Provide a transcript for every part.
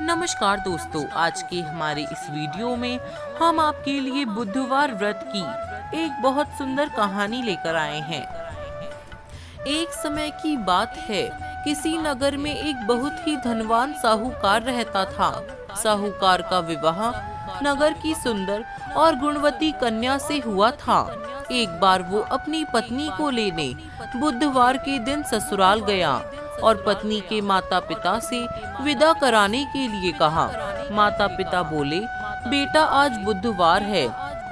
नमस्कार दोस्तों, आज के हमारे इस वीडियो में हम आपके लिए बुधवार व्रत की एक बहुत सुंदर कहानी लेकर आए हैं। एक समय की बात है, किसी नगर में एक बहुत ही धनवान साहूकार रहता था। साहूकार का विवाह नगर की सुंदर और गुणवती कन्या से हुआ था। एक बार वो अपनी पत्नी को लेने बुधवार के दिन ससुराल गया और पत्नी के माता पिता से विदा कराने के लिए कहा। माता पिता बोले, बेटा आज बुधवार है,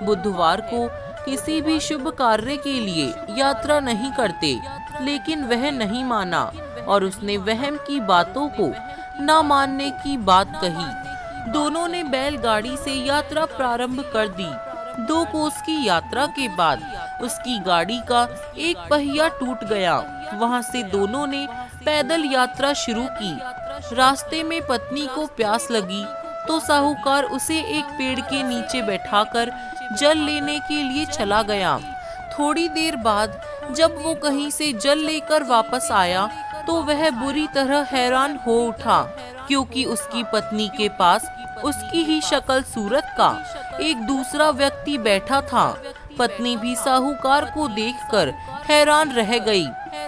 बुधवार को किसी भी शुभ कार्य के लिए यात्रा नहीं करते। लेकिन वह नहीं माना और उसने वहम की बातों को न मानने की बात कही। दोनों ने बैलगाड़ी से यात्रा प्रारंभ कर दी। 2 कोस की यात्रा के बाद उसकी गाड़ी का एक पहिया टूट गया। वहां से दोनों ने पैदल यात्रा शुरू की। रास्ते में पत्नी को प्यास लगी तो साहूकार उसे एक पेड़ के नीचे बैठाकर जल लेने के लिए चला गया। थोड़ी देर बाद जब वो कहीं से जल लेकर वापस आया तो वह बुरी तरह हैरान हो उठा, क्योंकि उसकी पत्नी के पास उसकी ही शक्ल सूरत का एक दूसरा व्यक्ति बैठा था। पत्नी भी साहूकार को देखकर हैरान रह गई।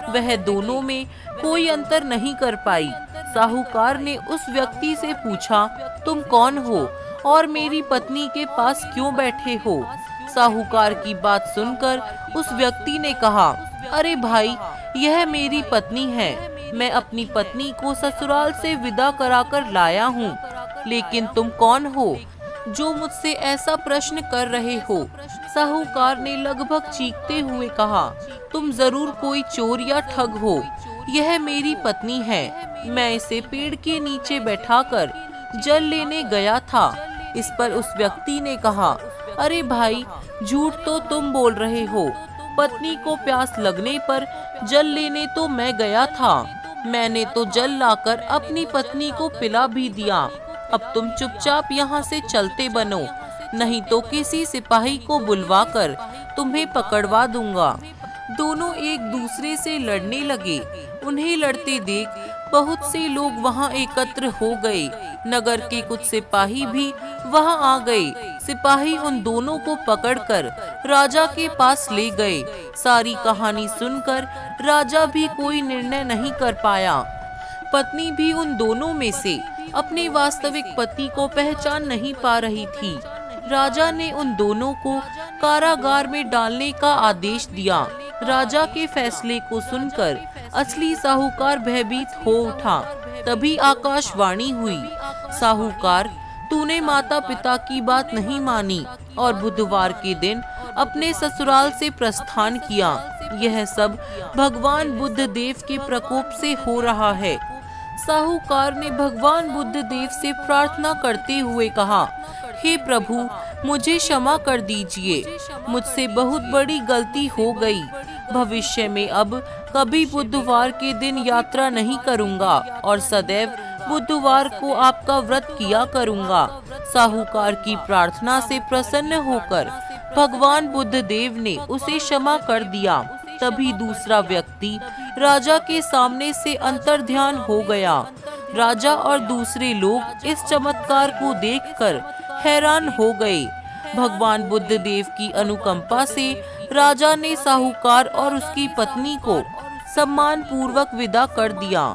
वह दोनों में कोई अंतर नहीं कर पाई। साहूकार ने उस व्यक्ति से पूछा, तुम कौन हो और मेरी पत्नी के पास क्यों बैठे हो? साहूकार की बात सुनकर उस व्यक्ति ने कहा, अरे भाई, यह मेरी पत्नी है। मैं अपनी पत्नी को ससुराल से विदा कराकर लाया हूँ। लेकिन तुम कौन हो जो मुझसे ऐसा प्रश्न कर रहे हो? साहूकार ने लगभग चीखते हुए कहा, तुम जरूर कोई चोर या ठग हो। यह मेरी पत्नी है। मैं इसे पेड़ के नीचे बैठाकर जल लेने गया था। इस पर उस व्यक्ति ने कहा, अरे भाई, झूठ तो तुम बोल रहे हो। पत्नी को प्यास लगने पर जल लेने तो मैं गया था। मैंने तो जल लाकर अपनी पत्नी को पिला भी दिया। अब तुम चुपचाप यहाँ से चलते बनो, नहीं तो किसी सिपाही को बुलवाकर तुम्हें पकड़वा दूंगा। दोनों एक दूसरे से लड़ने लगे। उन्हें लड़ते देख बहुत से लोग वहां एकत्र हो गए। नगर के कुछ सिपाही भी वहां आ गए। सिपाही उन दोनों को पकड़कर राजा के पास ले गए। सारी कहानी सुनकर राजा भी कोई निर्णय नहीं कर पाया। पत्नी भी उन दोनों में से अपने वास्तविक पति को पहचान नहीं पा रही थी। राजा ने उन दोनों को कारागार में डालने का आदेश दिया। राजा के फैसले को सुनकर असली साहूकार भयभीत हो उठा। तभी आकाशवाणी हुई, साहूकार, तूने माता पिता की बात नहीं मानी और बुधवार के दिन अपने ससुराल से प्रस्थान किया। यह सब भगवान बुद्ध देव के प्रकोप से हो रहा है। साहूकार ने भगवान बुद्ध देव से प्रार्थना करते हुए कहा, हे प्रभु, मुझे क्षमा कर दीजिए। मुझसे बहुत बड़ी गलती हो गई। भविष्य में अब कभी बुधवार के दिन यात्रा नहीं करूंगा और सदैव बुधवार को आपका व्रत किया करूंगा। साहूकार की प्रार्थना से प्रसन्न होकर भगवान बुद्ध देव ने उसे क्षमा कर दिया। तभी दूसरा व्यक्ति राजा के सामने से अंतर्ध्यान हो गया। राजा और दूसरे लोग इस चमत्कार को देखकर हैरान हो गए। भगवान बुद्ध देव की अनुकंपा से राजा ने साहूकार और उसकी पत्नी को सम्मान पूर्वक विदा कर दिया।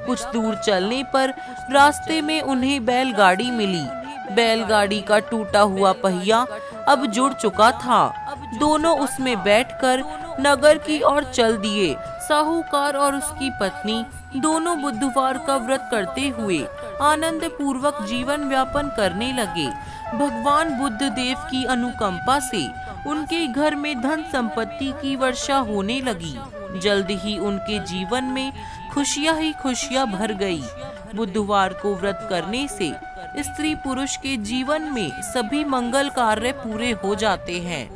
कुछ दूर चलने पर रास्ते में उन्हें बैलगाड़ी मिली। बैलगाड़ी का टूटा हुआ पहिया अब जुड़ चुका था। दोनों उसमें बैठकर नगर की ओर चल दिए। साहूकार और उसकी पत्नी दोनों बुधवार का व्रत करते हुए आनंद पूर्वक जीवन व्यापन करने लगे। भगवान बुद्ध देव की अनुकंपा से उनके घर में धन संपत्ति की वर्षा होने लगी। जल्द ही उनके जीवन में खुशियां ही खुशियां भर गई। बुधवार को व्रत करने से स्त्री पुरुष के जीवन में सभी मंगल कार्य पूरे हो जाते हैं।